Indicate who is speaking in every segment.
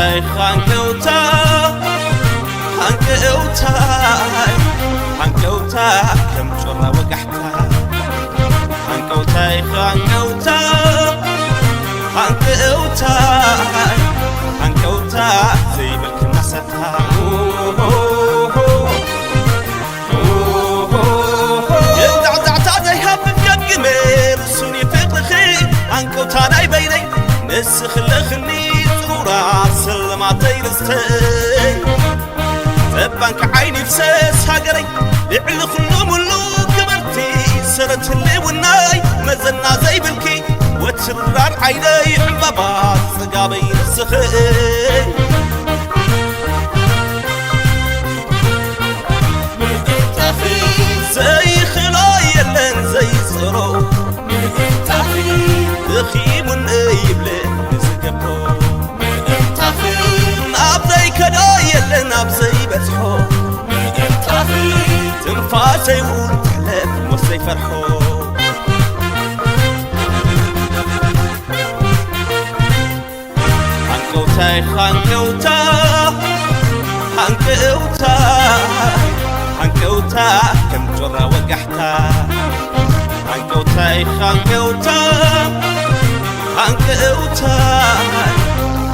Speaker 1: حنكوتاي حنكوتا كم شرا وقحتا حنكوتاي حنكوتا زي بالكنستها يدعدعتا زي هاب بقمر سوني فقخي حنكوتا ناي بيني نسخ لخني صورة سلماتي رستي تبانك عيني بساس هاقري لعل خلو ملو كبرتي سرت اللي والناي مزلنا زي بالكي وتشرار عيني حبابات سقابي نسخي زي خلاي يلن زي صرو اخي من ايبلن نسقبو نابزي كداي يلن نابزي بزحو تنفاسي وتحلف موسي فرحو حنكوتا كم جرى وقحتا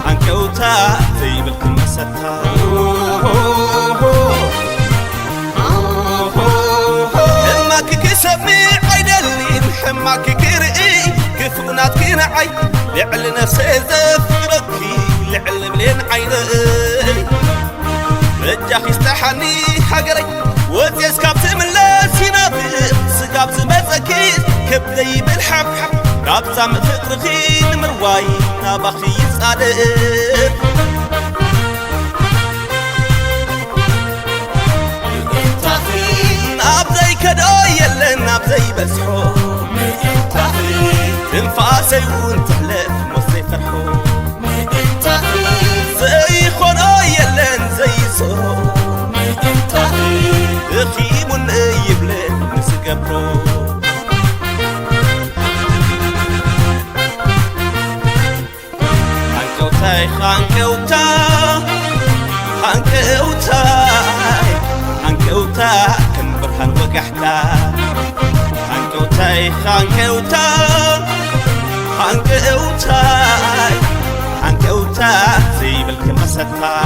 Speaker 1: حنكوتا زي بالكنستها حماك كسمي عيدلي حماك كرئي كفونات كنعي لعل نفسي زفركي لعل بلين عيني رجاخ يستحني حقري وزيز كاب تملاسي نافذ سقاب زمزكيز كبدي بالحبحب كاب زام فقرخي نمرواي نابخي يصادق نابزي كداي يلن نابزي بزحو تنفاسي وانتحلف موسي فرحو زي خناي يلن زي صرو اخي من ايبلن نسقبرو حنكوتا كم برهان وقحتا حنكوتا زي بالكنستها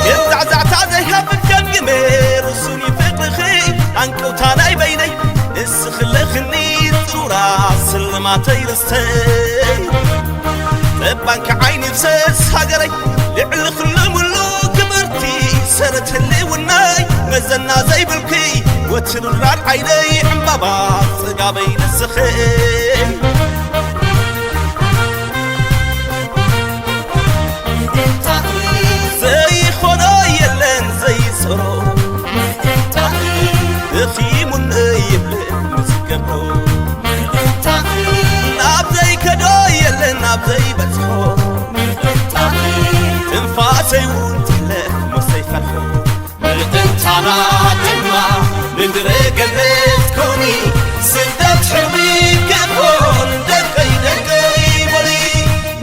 Speaker 1: يدعدعتا زي هاب بقمر سوني فقخي حنكوتا ناي بيني نسخ لخني صورة سلماتي رستي تبانك عيني بساس هاقري لعل خلو ملو كبرتي سرت اللي والناي مزلنا زي بالكي وتشرار عيني حبابات سقابي نسخي زي خناي يلن زي صرو اخي من ايبلن نسقبرو نابزي كداي يلن نابزي بزحو تنفاسي وانتحلف موسي فرحو
Speaker 2: انتانا دما من دريق البيت كوني سدت حرمي كفون دقي ولي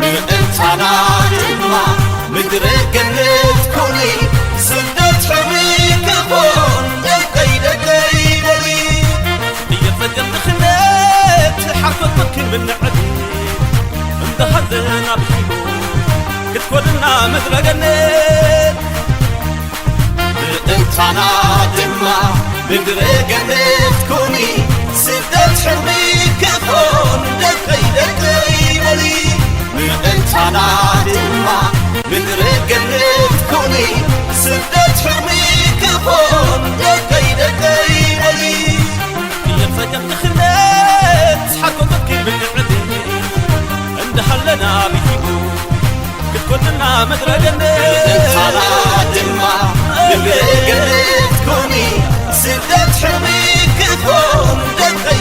Speaker 2: انتانا دما من دريق البيت كوني سدت حرمي كفون دقي ولي
Speaker 1: هي فقر دخلت حرفتك من عدي انت هذنا بحيبو كتكولنا مدرقنت
Speaker 2: انتانا دما من دريق البيت كوني سدت حرمي كفون دقي ولي انتانا دما من دريق البيت كوني سدت حرمي كفون دقي ولي
Speaker 1: هي فقر دخلت حرفتك من عدي انت هذنا بحيبو كتكولنا مدرقنت
Speaker 2: انتانا دما من دريق البيت كوني سدت حرمي كفون دقي